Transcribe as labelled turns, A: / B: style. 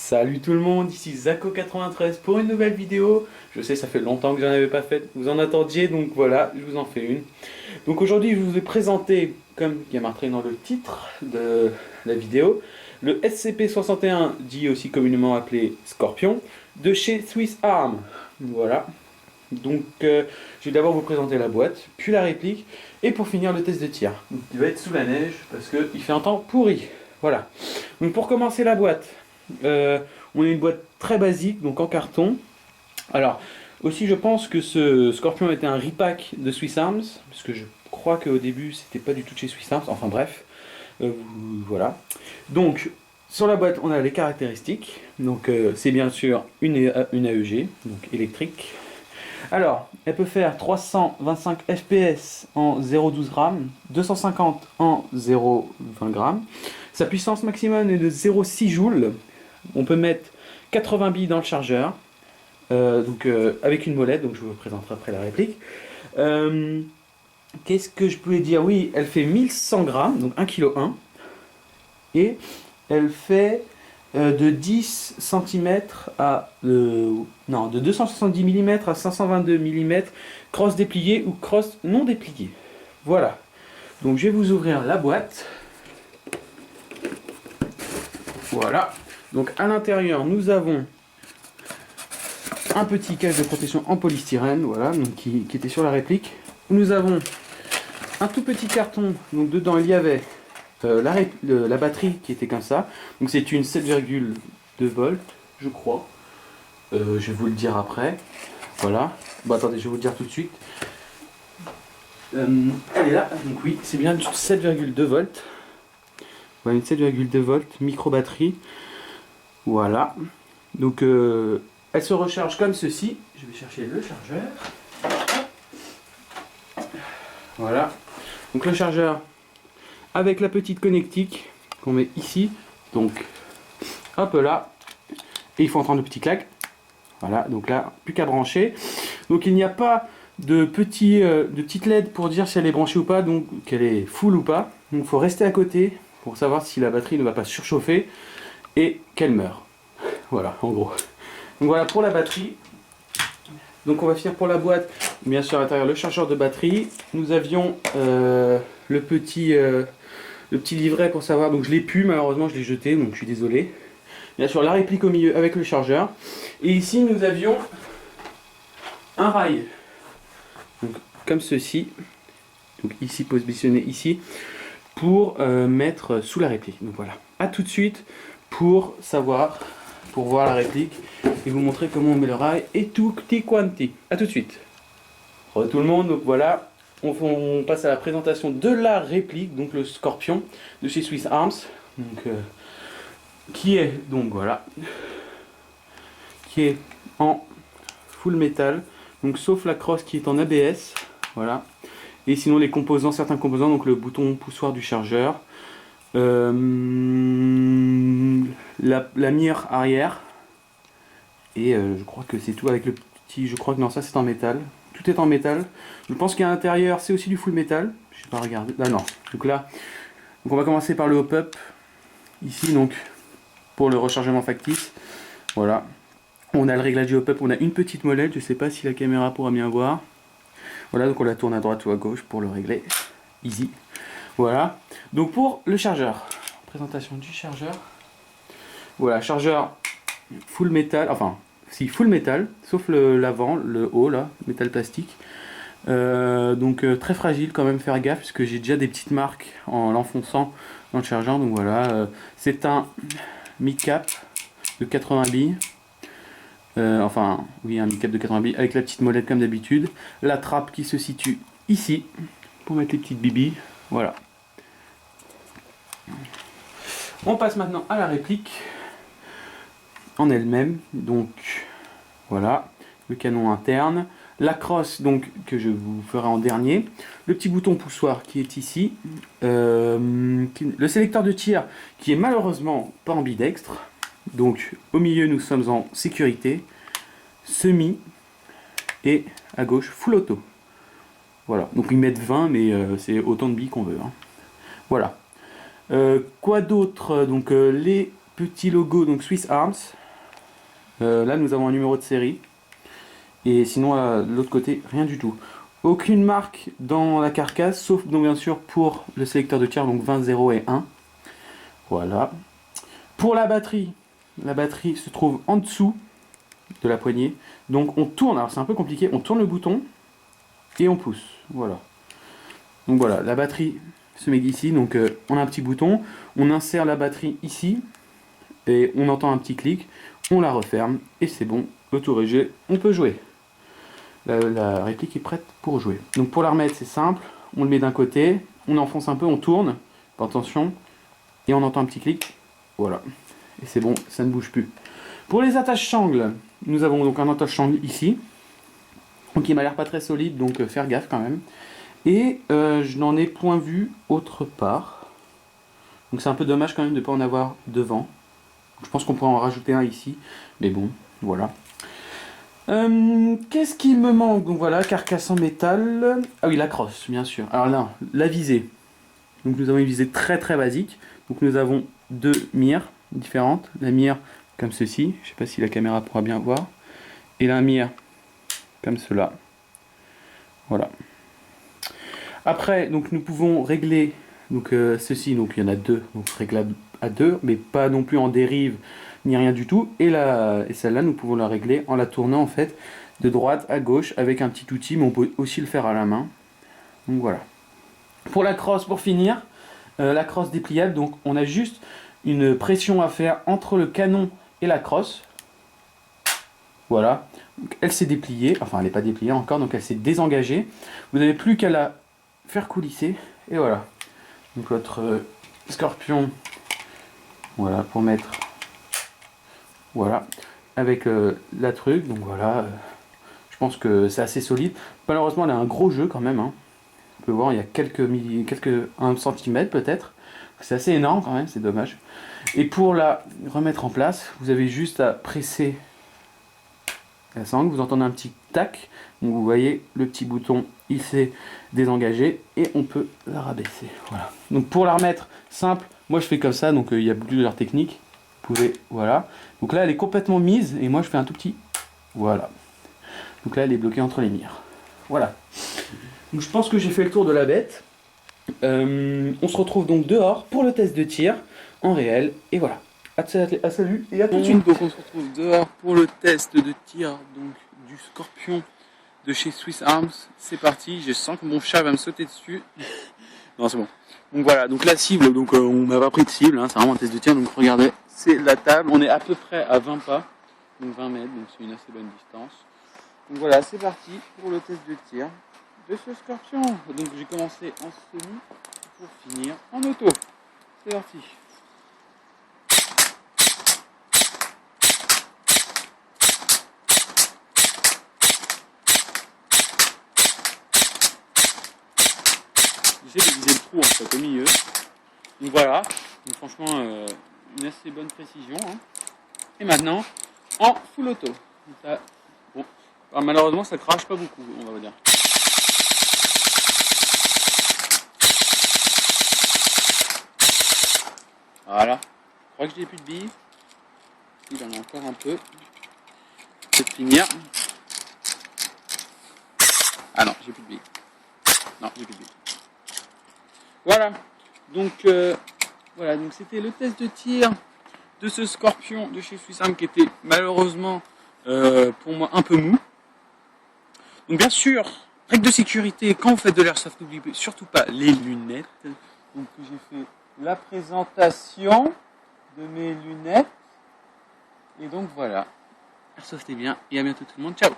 A: Salut tout le monde, ici Zako93 pour une nouvelle vidéo. Je sais, ça fait longtemps que j'en avais pas fait, vous en attendiez, donc voilà, je vous en fais une. Donc aujourd'hui, je vous ai présenté, comme il y a marqué dans le titre de la vidéo, le SCP-61, dit aussi communément appelé Scorpion, de chez Swiss Arm. Voilà. Donc je vais d'abord vous présenter la boîte, puis la réplique, et pour finir le test de tir. Donc, il va être sous la neige, parce qu'il fait un temps pourri. Voilà. Donc pour commencer la boîte, on a une boîte très basique, donc en carton. Alors, aussi je pense que ce Scorpion était un repack de Swiss Arms, parce que je crois qu'au début c'était pas du tout de chez Swiss Arms, enfin bref. Voilà. Donc, sur la boîte on a les caractéristiques. Donc c'est bien sûr une AEG, donc électrique. Alors, elle peut faire 325 fps en 0,12 g, 250 en 0,20 g. Sa puissance maximum est de 0,6 joules. On peut mettre 80 billes dans le chargeur, avec une molette, donc je vous présenterai après la réplique. Qu'est-ce que je pouvais dire? Oui, elle fait 1100 grammes, donc 1,1 kg. Et elle fait de 10 cm à... non, de 270 mm à 522 mm, crosse dépliée ou crosse non dépliée. Voilà. Donc je vais vous ouvrir la boîte. Voilà. Donc à l'intérieur, nous avons un petit cache de protection en polystyrène, voilà, donc qui était sur la réplique. Nous avons un tout petit carton, donc dedans il y avait la batterie qui était comme ça. Donc c'est une 7,2 volts, je crois. Je vais vous le dire après. Voilà. Bon attendez, je vais vous le dire tout de suite. Elle est là, donc oui, c'est bien une 7,2 volts. Voilà, une 7,2 volts, micro batterie. Voilà. Donc elle se recharge comme ceci. Je vais chercher le chargeur. Voilà. Donc le chargeur avec la petite connectique qu'on met ici. Donc hop là. Et il faut entendre le petit clac. Voilà. Donc là, plus qu'à brancher. Donc il n'y a pas de petite LED pour dire si elle est branchée ou pas. Donc qu'elle est full ou pas. Donc il faut rester à côté pour savoir si la batterie ne va pas surchauffer et qu'elle meurt. Voilà, en gros. Donc voilà pour la batterie. Donc on va finir pour la boîte. Bien sûr à l'intérieur le chargeur de batterie. Nous avions le petit livret pour savoir. Donc je l'ai pu, malheureusement je l'ai jeté, donc je suis désolé. Bien sûr la réplique au milieu avec le chargeur. Et ici nous avions un rail. Donc, comme ceci. Donc ici positionné ici. Pour mettre sous la réplique. Donc voilà. A tout de suite pour voir la réplique et vous montrer comment on met le rail et tutti quanti. A tout de suite. Re tout le monde, donc voilà, on passe à la présentation de la réplique, donc le Scorpion de chez Swiss Arms, donc, qui est donc voilà, qui est en full métal, donc sauf la crosse qui est en ABS, voilà, et sinon les composants, certains composants, donc le bouton poussoir du chargeur, la mire arrière, et je crois que c'est tout avec le petit, je crois que non, ça c'est en métal, tout est en métal. Je pense qu'à l'intérieur c'est aussi du full métal, je sais pas regarder, là non, donc là, donc on va commencer par le hop-up, ici donc, pour le rechargement factice, voilà, on a le réglage du hop-up, on a une petite molette, je sais pas si la caméra pourra bien voir, voilà, donc on la tourne à droite ou à gauche pour le régler, easy, voilà, donc pour le chargeur, présentation du chargeur, voilà, chargeur full métal, enfin, si full métal, sauf l'avant, le haut là, métal plastique. Donc très fragile quand même, faire gaffe, puisque j'ai déjà des petites marques en l'enfonçant dans le chargeur. Donc voilà, c'est un mid-cap de 80 billes. Enfin, oui, un mid-cap de 80 billes avec la petite molette comme d'habitude. La trappe qui se situe ici pour mettre les petites bibis. Voilà. On passe maintenant à la réplique en elle-même. Donc voilà, le canon interne, la crosse donc que je vous ferai en dernier, le petit bouton poussoir qui est ici, le sélecteur de tir qui est malheureusement pas ambidextre, donc au milieu nous sommes en sécurité, semi, et à gauche full auto. Voilà, donc ils mettent 20 mais c'est autant de billes qu'on veut, hein. Voilà. Quoi d'autre? Donc les petit logo, donc Swiss Arms. Là, nous avons un numéro de série. Et sinon, de l'autre côté, rien du tout. Aucune marque dans la carcasse, sauf donc bien sûr pour le sélecteur de tir, donc 20, 0 et 1. Voilà. Pour la batterie se trouve en dessous de la poignée. Donc on tourne, alors c'est un peu compliqué, on tourne le bouton et on pousse. Voilà. Donc voilà, la batterie se met ici, donc on a un petit bouton, on insère la batterie ici, et on entend un petit clic, on la referme, et c'est bon, le tour est joué, on peut jouer. La réplique est prête pour jouer. Donc pour la remettre, c'est simple, on le met d'un côté, on enfonce un peu, on tourne, attention, et on entend un petit clic, voilà. Et c'est bon, ça ne bouge plus. Pour les attaches sangles, nous avons donc un attache sangle ici, donc il m'a l'air pas très solide, donc faire gaffe quand même. Et je n'en ai point vu autre part. Donc c'est un peu dommage quand même de ne pas en avoir devant. Je pense qu'on pourrait en rajouter un ici, mais bon, voilà. Qu'est-ce qui me manque? Donc voilà, carcasse en métal. Ah oui, la crosse, bien sûr. Alors là, la visée. Donc nous avons une visée très très basique. Donc nous avons deux mires différentes. La mire comme ceci, je ne sais pas si la caméra pourra bien voir. Et la mire comme cela. Voilà. Après, donc nous pouvons régler donc ceci, donc il y en a deux, donc réglable à deux, mais pas non plus en dérive ni rien du tout. Et celle-là, nous pouvons la régler en la tournant en fait de droite à gauche avec un petit outil, mais on peut aussi le faire à la main. Donc voilà. Pour la crosse, pour finir, la crosse dépliable, donc on a juste une pression à faire entre le canon et la crosse. Voilà. Donc, elle s'est dépliée, enfin elle n'est pas dépliée encore, donc elle s'est désengagée. Vous n'avez plus qu'à la faire coulisser, et voilà. Donc votre scorpion, voilà, pour mettre, voilà, avec la truc, donc voilà, je pense que c'est assez solide. Malheureusement, elle a un gros jeu quand même, hein. On peut voir, il y a quelques 1 cm peut-être. C'est assez énorme quand même, c'est dommage. Et pour la remettre en place, vous avez juste à presser la sangle, vous entendez un petit tac, donc vous voyez le petit bouton, il s'est désengagé et on peut la rabaisser. Voilà. Donc pour la remettre simple, moi je fais comme ça, donc il y a plusieurs techniques. Vous pouvez, voilà. Donc là elle est complètement mise et moi je fais un tout petit, voilà. Donc là elle est bloquée entre les mires. Voilà. Donc je pense que j'ai fait le tour de la bête. On se retrouve donc dehors pour le test de tir en réel et voilà. Salut et à tout de suite. Donc on se retrouve dehors pour le test de tir donc du Scorpion de chez Swiss Arms. C'est parti, je sens que mon chat va me sauter dessus. Non, c'est bon. Donc voilà, donc la cible, donc on n'a pas pris de cible, hein, c'est vraiment un test de tir. Donc regardez, c'est la table, on est à peu près à 20 pas, donc 20 mètres, donc c'est une assez bonne distance. Donc voilà, c'est parti pour le test de tir de ce Scorpion. Donc j'ai commencé en semi pour finir en auto. C'est parti. J'essaie de viser le trou en fait au milieu. Donc voilà, donc franchement une assez bonne précision. Hein. Et maintenant en full auto. Donc ça, bon, alors, malheureusement ça crache pas beaucoup, on va dire. Voilà, je crois que j'ai plus de billes. Il en a encore un peu. Je vais finir. Ah non, j'ai plus de billes. Non, j'ai plus de billes. Voilà, donc voilà, donc c'était le test de tir de ce Scorpion de chez Swiss Arms qui était malheureusement pour moi un peu mou. Donc bien sûr, règle de sécurité, quand vous faites de l'airsoft, n'oubliez surtout pas les lunettes. Donc j'ai fait la présentation de mes lunettes. Et donc voilà, airsoftez bien et à bientôt tout le monde, ciao.